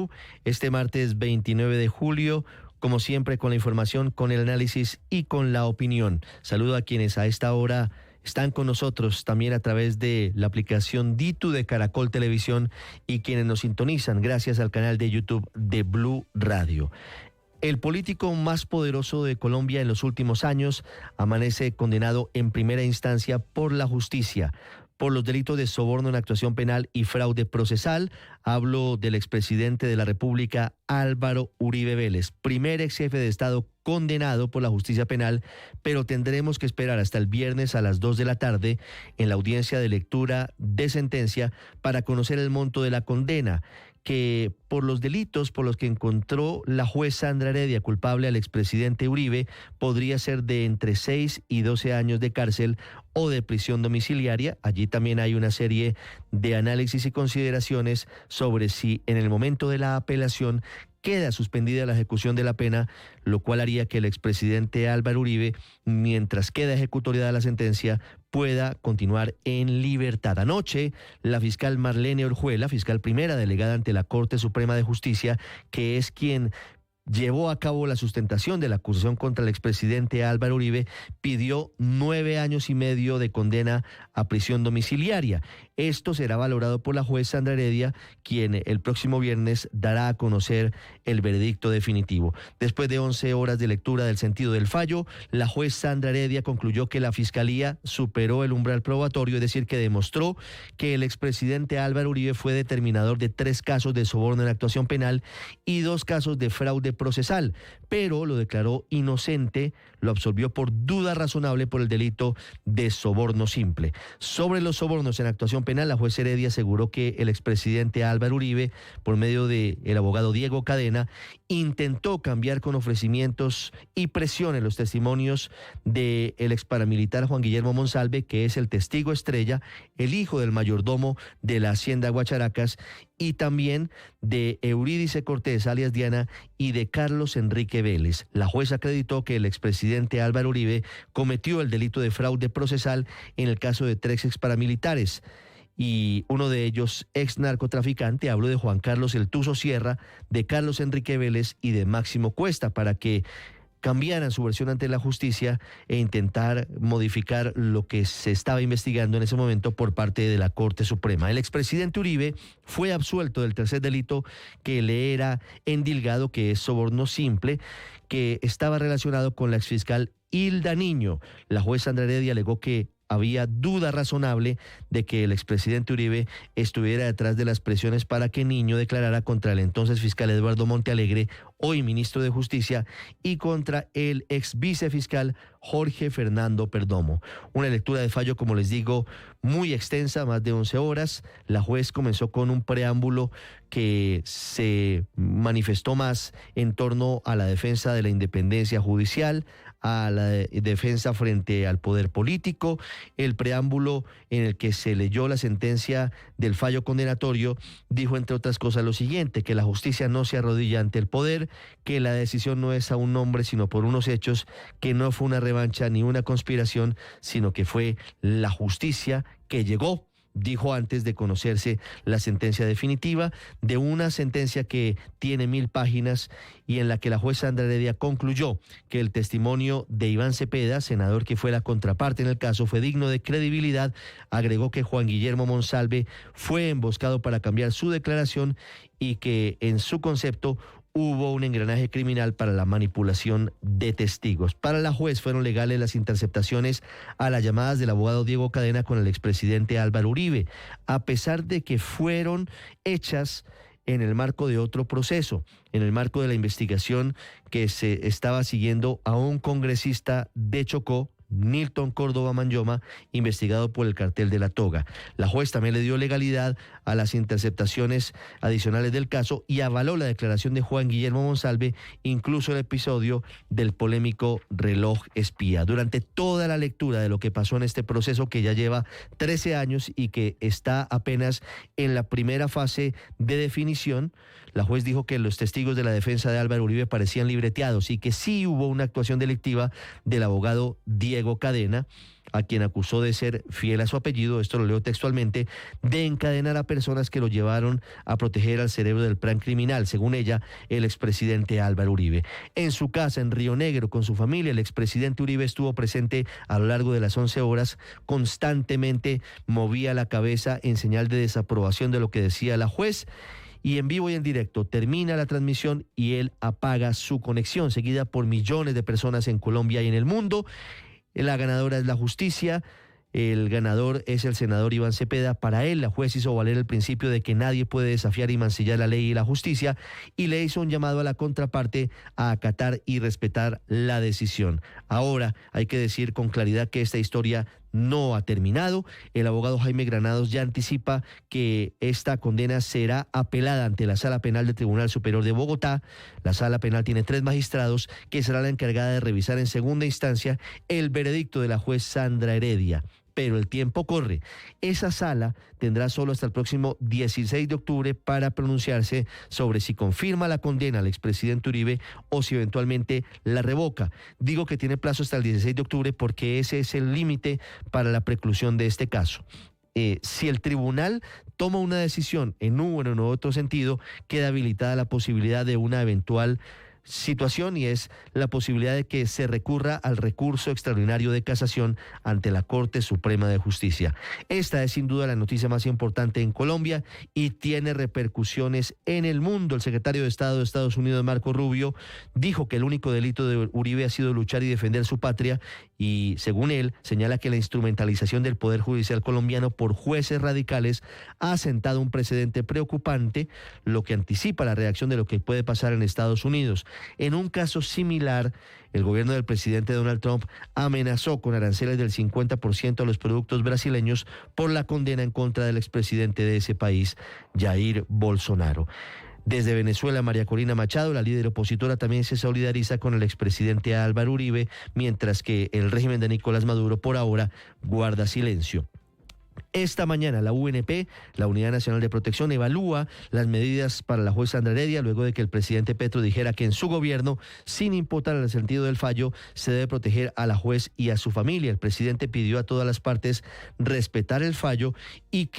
Blue, este martes 29 de julio, como siempre con la información, con el análisis y con la opinión. Saludo a quienes a esta hora están con nosotros también a través de la aplicación Ditu de Caracol Televisión y quienes nos sintonizan gracias al canal de YouTube de Blue Radio. El político más poderoso de Colombia en los últimos años amanece condenado en primera instancia por la justicia por los delitos de soborno en actuación penal y fraude procesal. Hablo del expresidente de la República, Álvaro Uribe Vélez, primer ex jefe de Estado condenado por la justicia penal, pero tendremos que esperar hasta el viernes a las 2 de la tarde en la audiencia de lectura de sentencia para conocer el monto de la condena, que por los delitos por los que encontró la juez Sandra Heredia culpable al expresidente Uribe podría ser de entre 6 y 12 años de cárcel o de prisión domiciliaria. Allí también hay una serie de análisis y consideraciones sobre si en el momento de la apelación queda suspendida la ejecución de la pena, lo cual haría que el expresidente Álvaro Uribe, mientras queda ejecutoriada la sentencia, pueda continuar en libertad. Anoche, la fiscal Marlene Orjuela, fiscal primera delegada ante la Corte Suprema de Justicia, que es quien llevó a cabo la sustentación de la acusación contra el expresidente Álvaro Uribe, pidió 9 años y medio de condena a prisión domiciliaria. Esto será valorado por la juez Sandra Heredia, quien el próximo viernes dará a conocer el veredicto definitivo. Después de 11 horas de lectura del sentido del fallo, la juez Sandra Heredia concluyó que la Fiscalía superó el umbral probatorio, es decir, que demostró que el expresidente Álvaro Uribe fue determinador de 3 casos de soborno en actuación penal y 2 casos de fraude procesal, pero lo declaró inocente, lo absolvió por duda razonable por el delito de soborno simple. Sobre los sobornos en actuación penal, la juez Heredia aseguró que el expresidente Álvaro Uribe, por medio del abogado Diego Cadena, intentó cambiar con ofrecimientos y presiones los testimonios del ex paramilitar Juan Guillermo Monsalve, que es el testigo estrella, el hijo del mayordomo de la Hacienda Guacharacas, y también de Eurídice Cortés, alias Diana, y de Carlos Enrique Vélez. La jueza acreditó que el expresidente Álvaro Uribe cometió el delito de fraude procesal en el caso de 3 ex paramilitares, y uno de ellos ex narcotraficante. Hablo de Juan Carlos El Tuzo Sierra, de Carlos Enrique Vélez y de Máximo Cuesta, para que cambiaran su versión ante la justicia e intentar modificar lo que se estaba investigando en ese momento por parte de la Corte Suprema. El expresidente Uribe fue absuelto del tercer delito que le era endilgado, que es soborno simple, que estaba relacionado con la exfiscal Hilda Niño. La juez Sandra Heredia alegó que había duda razonable de que el expresidente Uribe estuviera detrás de las presiones para que Niño declarara contra el entonces fiscal Eduardo Montealegre, hoy ministro de Justicia, y contra el ex vicefiscal Jorge Fernando Perdomo. Una lectura de fallo, como les digo, muy extensa, más de 11 horas. La juez comenzó con un preámbulo que se manifestó más en torno a la defensa de la independencia judicial, a la defensa frente al poder político. El preámbulo en el que se leyó la sentencia del fallo condenatorio dijo, entre otras cosas, lo siguiente: que la justicia no se arrodilla ante el poder, que la decisión no es a un hombre sino por unos hechos, que no fue una revancha ni una conspiración, sino que fue la justicia que llegó, dijo antes de conocerse la sentencia definitiva, de una sentencia que tiene 1000 páginas y en la que la juez Sandra Heredia concluyó que el testimonio de Iván Cepeda, senador que fue la contraparte en el caso, fue digno de credibilidad. Agregó que Juan Guillermo Monsalve fue emboscado para cambiar su declaración y que en su concepto hubo un engranaje criminal para la manipulación de testigos. Para la juez fueron legales las interceptaciones a las llamadas del abogado Diego Cadena con el expresidente Álvaro Uribe, a pesar de que fueron hechas en el marco de otro proceso, en el marco de la investigación que se estaba siguiendo a un congresista de Chocó, Nilton Córdoba Manyoma, investigado por el cartel de La Toga. La juez también le dio legalidad a las interceptaciones adicionales del caso y avaló la declaración de Juan Guillermo Monsalve, incluso el episodio del polémico reloj espía. Durante toda la lectura de lo que pasó en este proceso, que ya lleva 13 años y que está apenas en la primera fase de definición, la juez dijo que los testigos de la defensa de Álvaro Uribe parecían libreteados y que sí hubo una actuación delictiva del abogado Diego Diego Cadena, a quien acusó de ser fiel a su apellido, esto lo leo textualmente, de encadenar a personas que lo llevaron a proteger al cerebro del plan criminal, según ella, el expresidente Álvaro Uribe. En su casa en Río Negro con su familia, el expresidente Uribe estuvo presente a lo largo de las 11 horas, constantemente movía la cabeza en señal de desaprobación de lo que decía la juez. Y en vivo y en directo termina la transmisión y él apaga su conexión, seguida por millones de personas en Colombia y en el mundo. La ganadora es la justicia, el ganador es el senador Iván Cepeda. Para él, la juez hizo valer el principio de que nadie puede desafiar y mancillar la ley y la justicia, y le hizo un llamado a la contraparte a acatar y respetar la decisión. Ahora hay que decir con claridad que esta historia no ha terminado. El abogado Jaime Granados ya anticipa que esta condena será apelada ante la Sala Penal del Tribunal Superior de Bogotá. La Sala Penal tiene 3 magistrados que será la encargada de revisar en segunda instancia el veredicto de la juez Sandra Heredia. Pero el tiempo corre. Esa sala tendrá solo hasta el próximo 16 de octubre para pronunciarse sobre si confirma la condena al expresidente Uribe o si eventualmente la revoca. Digo que tiene plazo hasta el 16 de octubre porque ese es el límite para la preclusión de este caso. Si el tribunal toma una decisión en uno o en otro sentido, queda habilitada la posibilidad de una eventual situación, y es la posibilidad de que se recurra al recurso extraordinario de casación ante la Corte Suprema de Justicia. Esta es sin duda la noticia más importante en Colombia y tiene repercusiones en el mundo. El secretario de Estado de Estados Unidos, Marco Rubio, dijo que el único delito de Uribe ha sido luchar y defender su patria, y según él señala que la instrumentalización del Poder Judicial colombiano por jueces radicales ha sentado un precedente preocupante, lo que anticipa la reacción de lo que puede pasar en Estados Unidos. En un caso similar, el gobierno del presidente Donald Trump amenazó con aranceles del 50% a los productos brasileños por la condena en contra del expresidente de ese país, Jair Bolsonaro. Desde Venezuela, María Corina Machado, la líder opositora, también se solidariza con el expresidente Álvaro Uribe, mientras que el régimen de Nicolás Maduro por ahora guarda silencio. Esta mañana la UNP, la Unidad Nacional de Protección, evalúa las medidas para la juez Sandra Heredia luego de que el presidente Petro dijera que en su gobierno, sin importar el sentido del fallo, se debe proteger a la juez y a su familia. El presidente pidió a todas las partes respetar el fallo y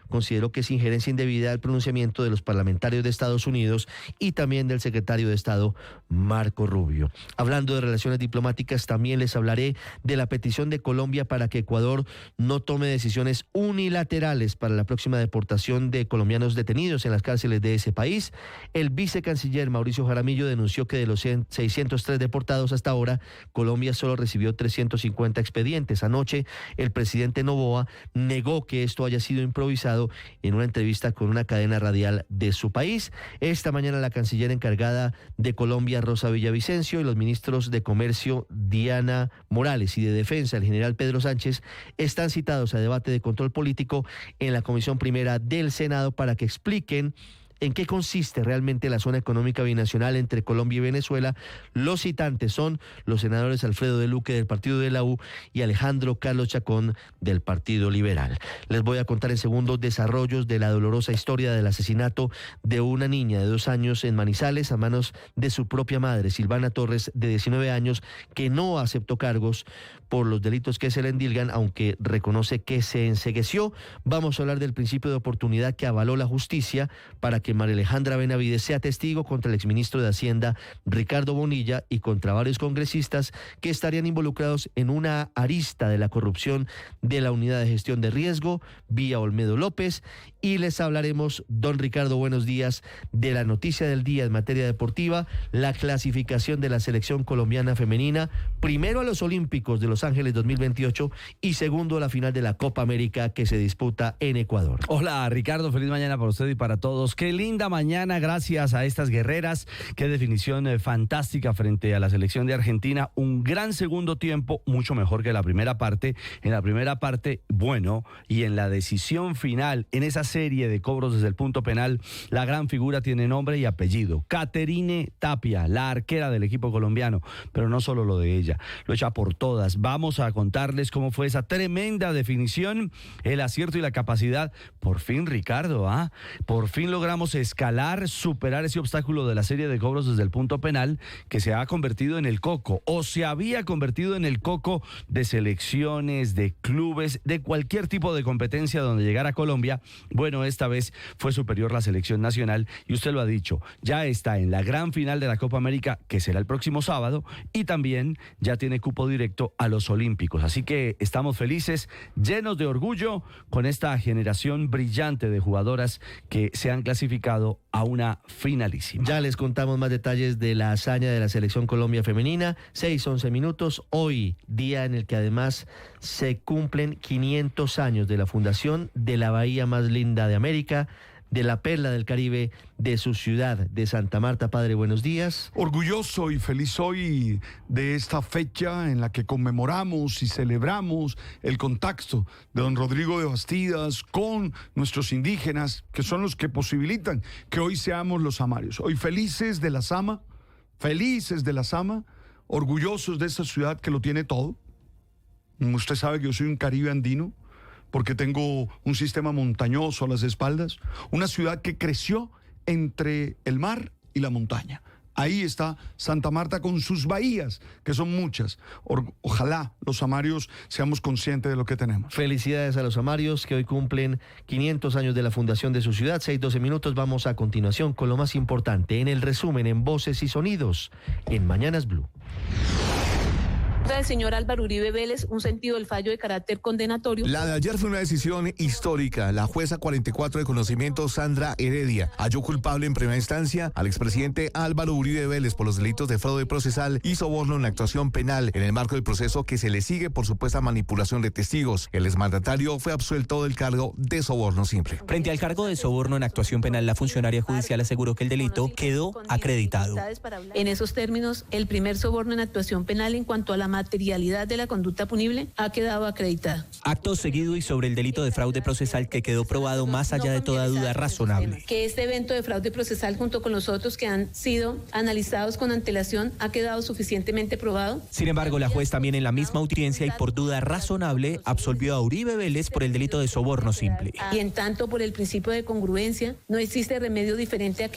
consideró que es injerencia indebida al pronunciamiento de los parlamentarios de Estados Unidos y también del secretario de Estado, Marco Rubio. Hablando de relaciones diplomáticas, también les hablaré de la petición de Colombia para que Ecuador no tome decisiones unilaterales para la próxima deportación de colombianos detenidos en las cárceles de ese país. El vicecanciller Mauricio Jaramillo denunció que de los 603 deportados hasta ahora, Colombia solo recibió 350 expedientes. Anoche, el presidente Noboa negó que esto haya sido improvisado en una entrevista con una cadena radial de su país. Esta mañana la canciller encargada de Colombia, Rosa Villavicencio, y los ministros de Comercio, Diana Morales, y de Defensa, el general Pedro Sánchez, están citados a debate de control político en la Comisión Primera del Senado para que expliquen en qué consiste realmente la zona económica binacional entre Colombia y Venezuela. Los citantes son los senadores Alfredo de Luque del Partido de la U y Alejandro Carlos Chacón del Partido Liberal. Les voy a contar en segundos desarrollos de la dolorosa historia del asesinato de una niña de 2 años en Manizales a manos de su propia madre, Silvana Torres, de 19 años, que no aceptó cargos por los delitos que se le endilgan, aunque reconoce que se encegueció. Vamos a hablar del principio de oportunidad que avaló la justicia para que María Alejandra Benavides sea testigo contra el exministro de Hacienda Ricardo Bonilla y contra varios congresistas que estarían involucrados en una arista de la corrupción de la Unidad de Gestión de Riesgo vía Olmedo López. Y les hablaremos, don Ricardo, buenos días, de la noticia del día en materia deportiva, la clasificación de la selección colombiana femenina, primero a los Olímpicos de Los Ángeles 2028 y segundo a la final de la Copa América que se disputa en Ecuador. Hola Ricardo, feliz mañana para usted y para todos. Qué linda mañana gracias a estas guerreras, qué definición fantástica frente a la selección de Argentina, un gran segundo tiempo, mucho mejor que la primera parte. En la primera parte, bueno, y en la decisión final, en esa serie de cobros desde el punto penal, la gran figura tiene nombre y apellido, Caterine Tapia, la arquera del equipo colombiano, pero no solo lo de ella, lo echa por todas. Vamos a contarles cómo fue esa tremenda definición, el acierto y la capacidad. Por fin, Ricardo, por fin logramos logramos escalar, superar ese obstáculo de la serie de cobros desde el punto penal que se ha convertido en el coco, o se había convertido en el coco de selecciones, de clubes, de cualquier tipo de competencia donde llegara Colombia. Bueno, esta vez fue superior la selección nacional y usted lo ha dicho, ya está en la gran final de la Copa América, que será el próximo sábado, y también ya tiene cupo directo a los Olímpicos. Así que estamos felices, llenos de orgullo con esta generación brillante de jugadoras que se han clasificado a una finalísima. Ya les contamos más detalles de la hazaña de la Selección Colombia femenina. 6:11 minutos. Hoy, día en el que además se cumplen 500 años de la fundación de la bahía más linda de América, de la perla del Caribe, de su ciudad de Santa Marta. Padre, buenos días. Orgulloso y feliz hoy de esta fecha en la que conmemoramos y celebramos el contacto de don Rodrigo de Bastidas con nuestros indígenas, que son los que posibilitan que hoy seamos los samarios. Hoy felices de la Sama, orgullosos de esta ciudad que lo tiene todo. Usted sabe que yo soy un Caribe andino, porque tengo un sistema montañoso a las espaldas, una ciudad que creció entre el mar y la montaña. Ahí está Santa Marta con sus bahías, que son muchas. Ojalá los samarios seamos conscientes de lo que tenemos. Felicidades a los samarios que hoy cumplen 500 años de la fundación de su ciudad. 6:12 minutos. Vamos a continuación con lo más importante en el resumen en Voces y Sonidos en Mañanas Blue. Del señor Álvaro Uribe Vélez, un sentido del fallo de carácter condenatorio. La de ayer fue una decisión histórica. La jueza 44 de conocimiento, Sandra Heredia, halló culpable en primera instancia al expresidente Álvaro Uribe Vélez por los delitos de fraude procesal y soborno en la actuación penal en el marco del proceso que se le sigue por supuesta manipulación de testigos. El exmandatario fue absuelto del cargo de soborno simple. Frente al cargo de soborno en actuación penal, la funcionaria judicial aseguró que el delito quedó acreditado. En esos términos, el primer soborno en actuación penal en cuanto a la materialidad de la conducta punible ha quedado acreditada. Acto seguido y sobre el delito de fraude procesal que quedó probado más allá de toda duda razonable. Que este evento de fraude procesal junto con los otros que han sido analizados con antelación ha quedado suficientemente probado. Sin embargo, la juez también en la misma audiencia y por duda razonable absolvió a Uribe Vélez por el delito de soborno simple. Y en tanto por el principio de congruencia no existe remedio diferente a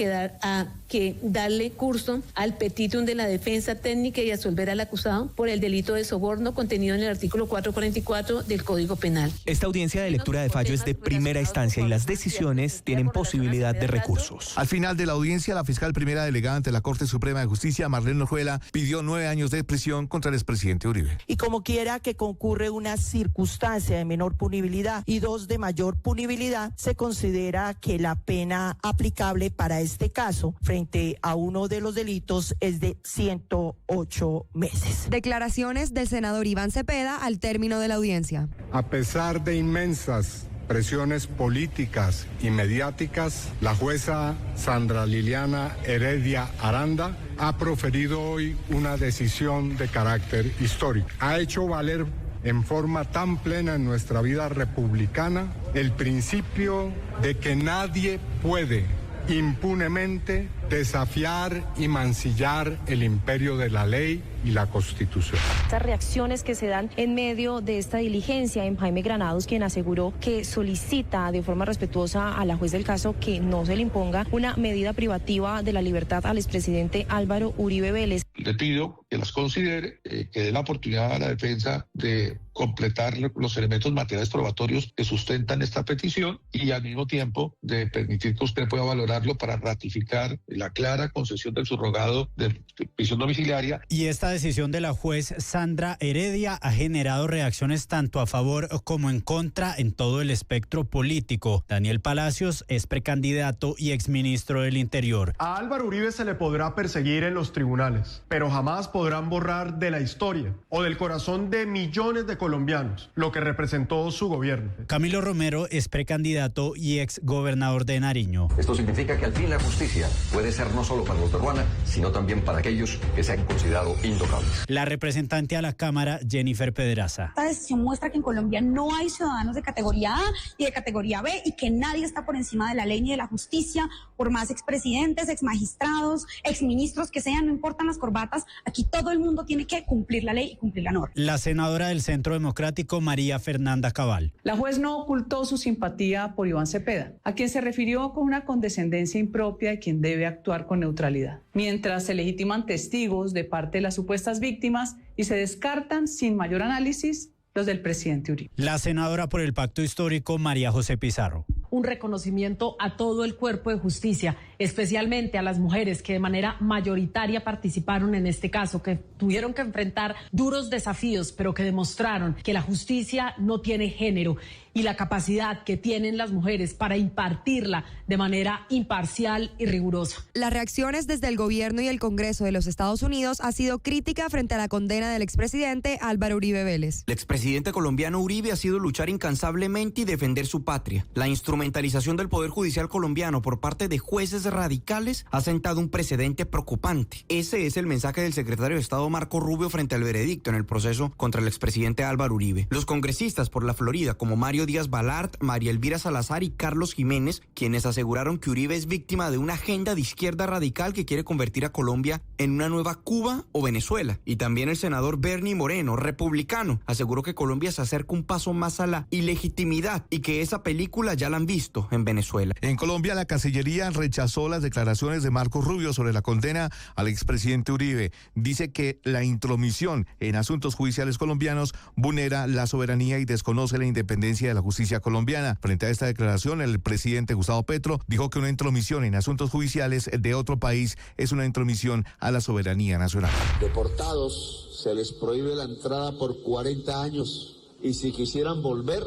que darle curso al petitum de la defensa técnica y absolver al acusado por el delito de soborno contenido en el artículo 444 del Código Penal. Esta audiencia de lectura de fallo es de primera instancia y las decisiones tienen posibilidad de recursos. Al final de la audiencia, la fiscal primera delegada ante la Corte Suprema de Justicia, Marlene Orjuela, pidió 9 años de prisión contra el expresidente Uribe. Y como quiera que concurre una circunstancia de menor punibilidad y 2 de mayor punibilidad, se considera que la pena aplicable para este caso frente a uno de los delitos es de 108 meses. Declaraciones del senador Iván Cepeda al término de la audiencia. A pesar de inmensas presiones políticas y mediáticas, la jueza Sandra Liliana Heredia Aranda ha proferido hoy una decisión de carácter histórico. Ha hecho valer en forma tan plena en nuestra vida republicana el principio de que nadie puede impunemente desafiar y mancillar el imperio de la ley y la Constitución. Estas reacciones que se dan en medio de esta diligencia en Jaime Granados, quien aseguró que solicita de forma respetuosa a la juez del caso que no se le imponga una medida privativa de la libertad al expresidente Álvaro Uribe Vélez. Le pido que las considere, que dé la oportunidad a la defensa de completar los elementos materiales probatorios que sustentan esta petición y al mismo tiempo de permitir que usted pueda valorarlo para ratificar la clara concesión del subrogado de prisión domiciliaria. Y esta decisión de la juez Sandra Heredia ha generado reacciones tanto a favor como en contra en todo el espectro político. Daniel Palacios es precandidato y exministro del Interior. A Álvaro Uribe se le podrá perseguir en los tribunales, pero jamás podrán borrar de la historia o del corazón de millones de colombianos lo que representó su gobierno. Camilo Romero es precandidato y exgobernador de Nariño. Esto significa que al fin la justicia puede ser no solo para los de Ruana, sino también para aquellos que se han considerado intocables. La representante a la Cámara, Jennifer Pedraza. Esta decisión muestra que en Colombia no hay ciudadanos de categoría A y de categoría B y que nadie está por encima de la ley ni de la justicia, por más expresidentes, exmagistrados, exministros que sean, no importan las corbatas, aquí y todo el mundo tiene que cumplir la ley y cumplir la norma. La senadora del Centro Democrático, María Fernanda Cabal. La juez no ocultó su simpatía por Iván Cepeda, a quien se refirió con una condescendencia impropia y quien debe actuar con neutralidad, mientras se legitiman testigos de parte de las supuestas víctimas y se descartan sin mayor análisis los del presidente Uribe. La senadora por el Pacto Histórico, María José Pizarro. Un reconocimiento a todo el cuerpo de justicia, especialmente a las mujeres que de manera mayoritaria participaron en este caso, que tuvieron que enfrentar duros desafíos, pero que demostraron que la justicia no tiene género y la capacidad que tienen las mujeres para impartirla de manera imparcial y rigurosa. Las reacciones desde el gobierno y el Congreso de los Estados Unidos ha sido crítica frente a la condena del expresidente Álvaro Uribe Vélez. El expresidente colombiano Uribe ha sido luchar incansablemente y defender su patria. La instrumentalización del Poder Judicial colombiano por parte de jueces radicales ha sentado un precedente preocupante. Ese es el mensaje del secretario de Estado Marco Rubio frente al veredicto en el proceso contra el expresidente Álvaro Uribe. Los congresistas por la Florida, como Mario Díaz Balart, María Elvira Salazar y Carlos Jiménez, quienes aseguraron que Uribe es víctima de una agenda de izquierda radical que quiere convertir a Colombia en una nueva Cuba o Venezuela. Y también el senador Bernie Moreno, republicano, aseguró que Colombia se acerca un paso más a la ilegitimidad y que esa película ya la han visto en Venezuela. En Colombia, la Cancillería rechazó las declaraciones de Marco Rubio sobre la condena al expresidente Uribe. Dice que la intromisión en asuntos judiciales colombianos vulnera la soberanía y desconoce la independencia de la justicia colombiana. Frente a esta declaración, el presidente Gustavo Petro dijo que una intromisión en asuntos judiciales de otro país es una intromisión a la soberanía nacional. Deportados se les prohíbe la entrada por 40 años y si quisieran volver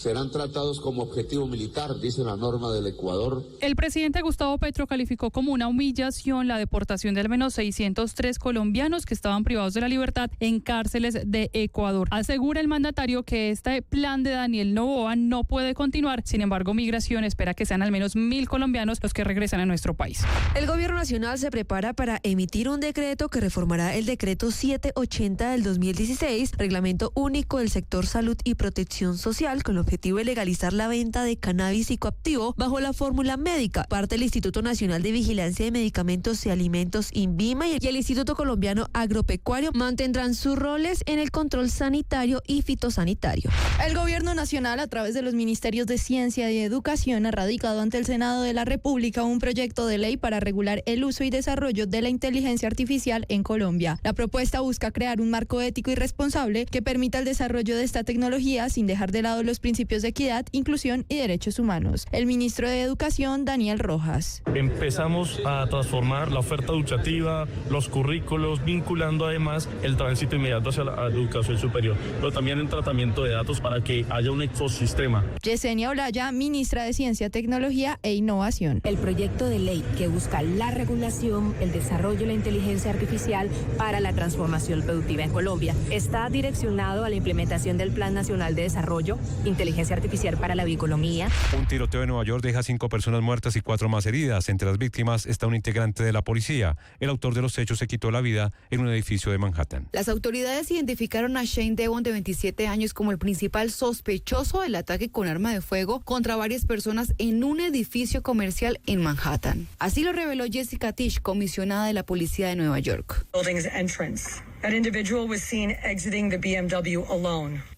serán tratados como objetivo militar, dice la norma del Ecuador. El presidente Gustavo Petro calificó como una humillación la deportación de al menos 603 colombianos que estaban privados de la libertad en cárceles de Ecuador. Asegura el mandatario que este plan de Daniel Noboa no puede continuar. Sin embargo, Migración espera que sean al menos 1.000 colombianos los que regresan a nuestro país. El gobierno nacional se prepara para emitir un decreto que reformará el decreto 780 del 2016, reglamento único del sector salud y protección social, con el objetivo de legalizar la venta de cannabis psicoactivo bajo la fórmula médica. Parte del Instituto Nacional de Vigilancia de Medicamentos y Alimentos, INVIMA, y el Instituto Colombiano Agropecuario mantendrán sus roles en el control sanitario y fitosanitario. El gobierno nacional, a través de los ministerios de Ciencia y Educación, ha radicado ante el Senado de la República un proyecto de ley para regular el uso y desarrollo de la inteligencia artificial en Colombia. La propuesta busca crear un marco ético y responsable que permita el desarrollo de esta tecnología sin dejar de lado los principios de equidad, inclusión y derechos humanos. El ministro de Educación, Daniel Rojas. Empezamos a transformar la oferta educativa, los currículos, vinculando además el tránsito inmediato hacia la educación superior, pero también el tratamiento de datos para que haya un ecosistema. Yesenia Olaya, ministra de Ciencia, Tecnología e Innovación. El proyecto de ley que busca la regulación, el desarrollo de la inteligencia artificial para la transformación productiva en Colombia está direccionado a la implementación del Plan Nacional de Desarrollo, Inteligencia Artificial para la Bioeconomía. Un tiroteo en Nueva York deja 5 personas muertas y 4 más heridas. Entre las víctimas está un integrante de la policía. El autor de los hechos se quitó la vida en un edificio de Manhattan. Las autoridades identificaron a Shane Devon, de 27 años, como el principal sospechoso del ataque con arma de fuego contra varias personas en un edificio comercial en Manhattan. Así lo reveló Jessica Tisch, comisionada de la policía de Nueva York.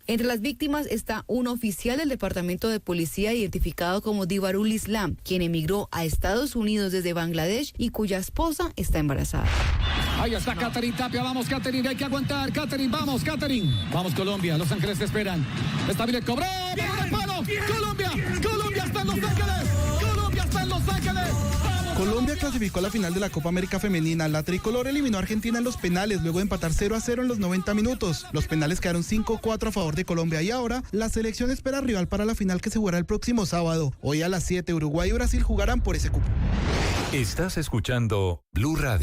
Entre las víctimas está un oficial del Departamento de Policía identificado como Divarul Islam, quien emigró a Estados Unidos desde Bangladesh y cuya esposa está embarazada. Ahí está Catherine Tapia, vamos Catherine, hay que aguantar, Catherine, vamos Catherine. Vamos Colombia, Los Ángeles te esperan. Está bien, cobró, Colombia, Colombia está en Los Ángeles, Colombia está en Los Ángeles. Colombia clasificó a la final de la Copa América Femenina. La tricolor eliminó a Argentina en los penales luego de empatar 0-0 en los 90 minutos. Los penales quedaron 5-4 a favor de Colombia y ahora la selección espera rival para la final que se jugará el próximo sábado. Hoy a las 7 Uruguay y Brasil jugarán por ese cupo. Estás escuchando Blue Radio.